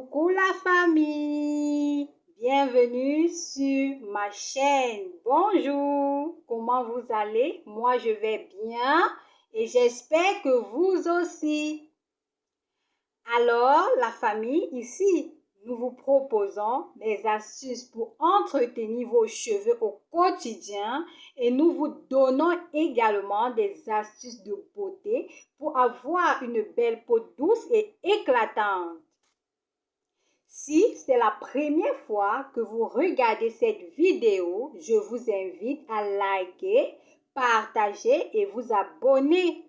Coucou la famille, bienvenue sur ma chaîne. Bonjour, comment vous allez? Moi je vais bien et j'espère que vous aussi. Alors la famille, ici, nous vous proposons des astuces pour entretenir vos cheveux au quotidien et nous vous donnons également des astuces de beauté pour avoir une belle peau douce et éclatante. Si c'est la première fois que vous regardez cette vidéo, je vous invite à liker, partager et vous abonner.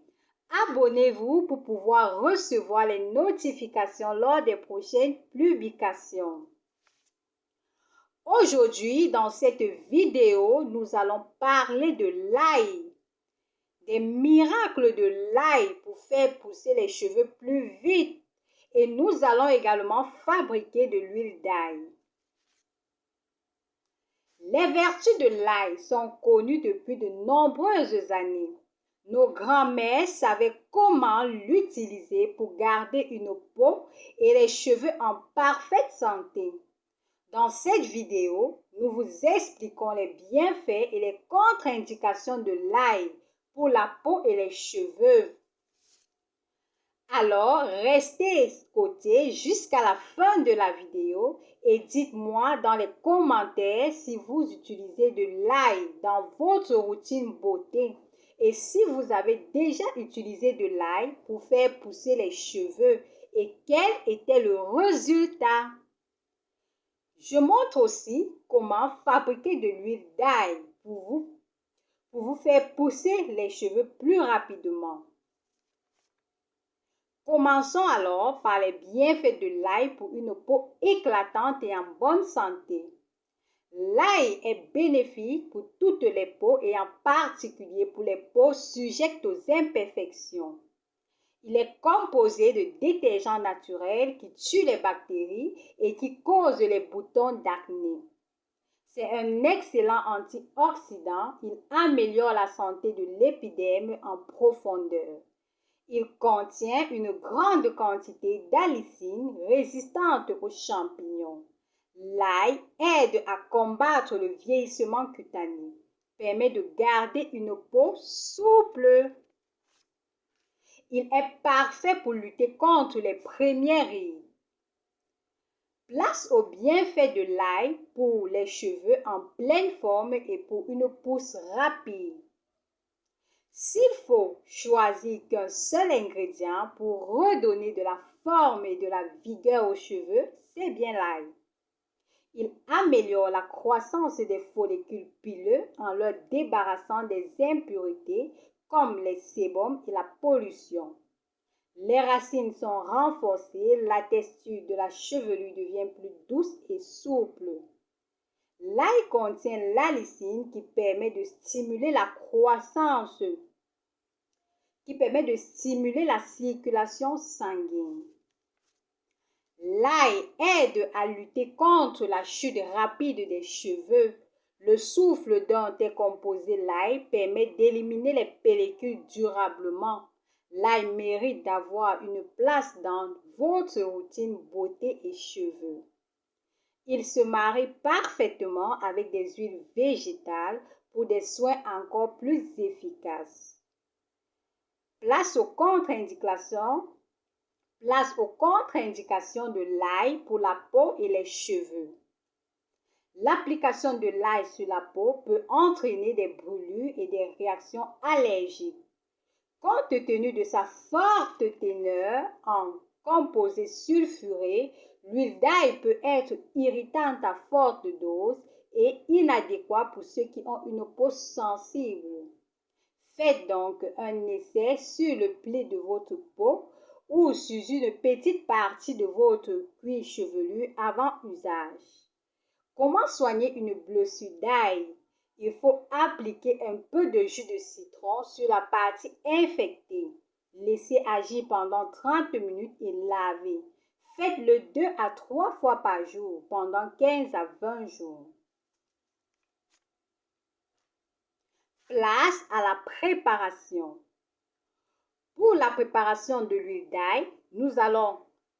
Abonnez-vous pour pouvoir recevoir les notifications lors des prochaines publications. Aujourd'hui, dans cette vidéo, nous allons parler de l'ail, des miracles de l'ail pour faire pousser les cheveux plus vite. Et nous allons également fabriquer de l'huile d'ail. Les vertus de l'ail sont connues depuis de nombreuses années. Nos grands-mères savaient comment l'utiliser pour garder une peau et les cheveux en parfaite santé. Dans cette vidéo, nous vous expliquons les bienfaits et les contre-indications de l'ail pour la peau et les cheveux. Alors, restez côté jusqu'à la fin de la vidéo et dites-moi dans les commentaires si vous utilisez de l'ail dans votre routine beauté et si vous avez déjà utilisé de l'ail pour faire pousser les cheveux et quel était le résultat. Je montre aussi comment fabriquer de l'huile d'ail pour vous faire pousser les cheveux plus rapidement. Commençons alors par les bienfaits de l'ail pour une peau éclatante et en bonne santé. L'ail est bénéfique pour toutes les peaux et en particulier pour les peaux sujettes aux imperfections. Il est composé de détergents naturels qui tuent les bactéries et qui causent les boutons d'acné. C'est un excellent antioxydant. Il améliore la santé de l'épiderme en profondeur. Il contient une grande quantité d'allicine résistante aux champignons. L'ail aide à combattre le vieillissement cutané, permet de garder une peau souple. Il est parfait pour lutter contre les premières rides. Place aux bienfaits de l'ail pour les cheveux en pleine forme et pour une pousse rapide. S'il faut choisir qu'un seul ingrédient pour redonner de la forme et de la vigueur aux cheveux, c'est bien l'ail. Il améliore la croissance des follicules pileux en leur débarrassant des impuretés comme les sébums et la pollution. Les racines sont renforcées, la texture de la chevelure devient plus douce et souple. L'ail contient l'allicine qui permet de stimuler la croissance, qui permet de stimuler la circulation sanguine. L'ail aide à lutter contre la chute rapide des cheveux. Le souffle dont est composé l'ail permet d'éliminer les pellicules durablement. L'ail mérite d'avoir une place dans votre routine beauté et cheveux. Il se marie parfaitement avec des huiles végétales pour des soins encore plus efficaces. Place aux contre-indications de l'ail pour la peau et les cheveux. L'application de l'ail sur la peau peut entraîner des brûlures et des réactions allergiques. Compte tenu de sa forte teneur en composés sulfurés, l'huile d'ail peut être irritante à forte dose et inadéquate pour ceux qui ont une peau sensible. Faites donc un essai sur le pli de votre peau ou sur une petite partie de votre cuir chevelu avant usage. Comment soigner une blessure d'ail? Il faut appliquer un peu de jus de citron sur la partie infectée. Laissez agir pendant 30 minutes et lavez. Faites-le 2 à 3 fois par jour pendant 15 à 20 jours. Place à la préparation. Pour la préparation de l'huile d'ail, nous allons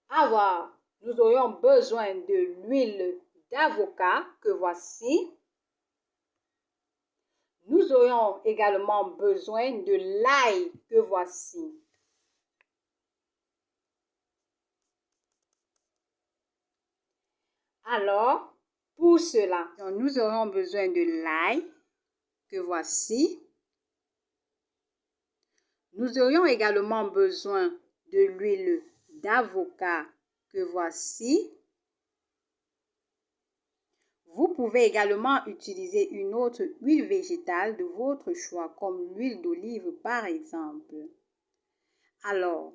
avoir Nous aurions besoin de l'huile d'avocat que voici. Nous aurions également besoin de l'ail que voici. Alors, pour cela, nous aurons besoin de l'ail que voici. Nous aurions également besoin de l'huile d'avocat que voici. Vous pouvez également utiliser une autre huile végétale de votre choix, comme l'huile d'olive par exemple. Alors,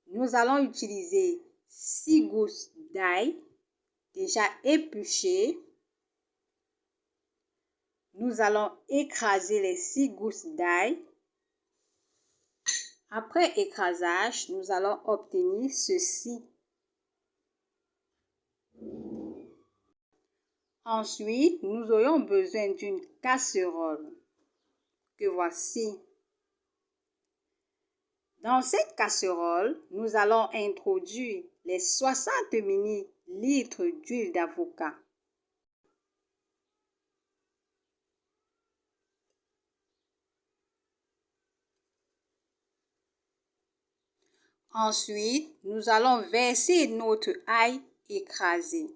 nous allons utiliser 6 gousses d'ail déjà épluchées. Nous allons écraser les 6 gousses d'ail. Après écrasage, nous allons obtenir ceci. Ensuite, nous aurions besoin d'une casserole que voici. Dans cette casserole, nous allons introduire les 60 ml d'huile d'avocat. Ensuite, nous allons verser notre ail écrasé.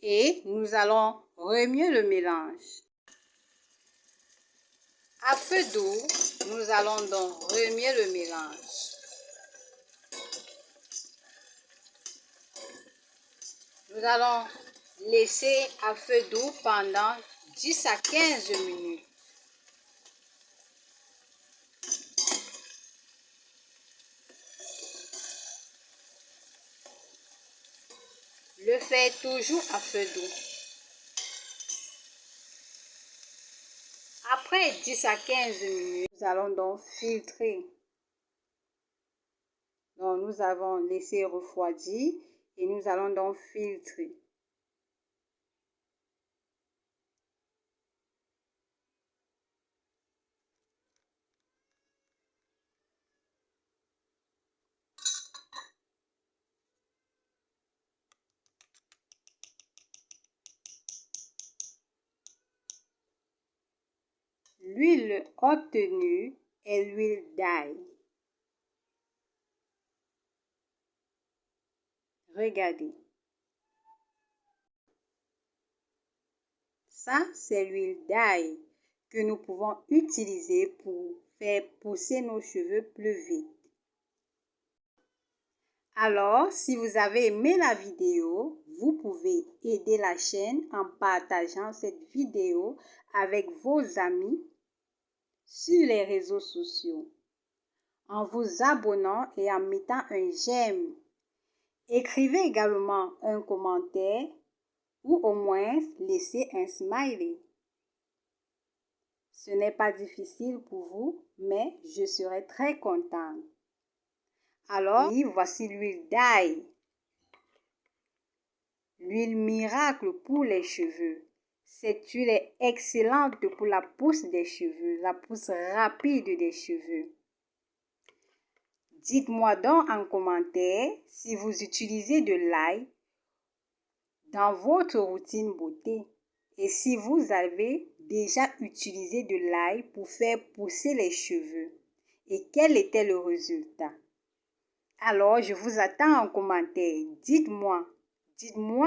Et nous allons remuer le mélange. À feu doux, nous allons donc remuer le mélange. Nous allons laisser à feu doux pendant 10 à 15 minutes. Le faire toujours à feu doux. Après 10 à 15 minutes, nous allons donc filtrer. Donc, nous avons laissé refroidir et nous allons donc filtrer. L'huile obtenue est l'huile d'ail. Regardez. Ça, c'est l'huile d'ail que nous pouvons utiliser pour faire pousser nos cheveux plus vite. Alors, si vous avez aimé la vidéo, vous pouvez aider la chaîne en partageant cette vidéo avec vos amis sur les réseaux sociaux, en vous abonnant et en mettant un j'aime. Écrivez également un commentaire ou au moins laissez un smiley. Ce n'est pas difficile pour vous, mais je serai très contente. Alors, oui, voici l'huile d'ail. L'huile miracle pour les cheveux. Cette huile est excellente pour la pousse des cheveux, la pousse rapide des cheveux. Dites-moi donc en commentaire si vous utilisez de l'ail dans votre routine beauté et si vous avez déjà utilisé de l'ail pour faire pousser les cheveux et quel était le résultat. Alors, je vous attends en commentaire. Dites-moi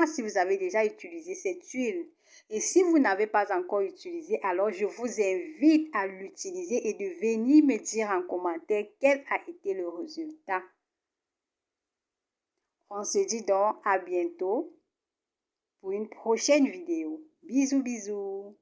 si vous avez déjà utilisé cette huile. Et si vous n'avez pas encore utilisé, alors je vous invite à l'utiliser et de venir me dire en commentaire quel a été le résultat. On se dit donc à bientôt pour une prochaine vidéo. Bisous, bisous.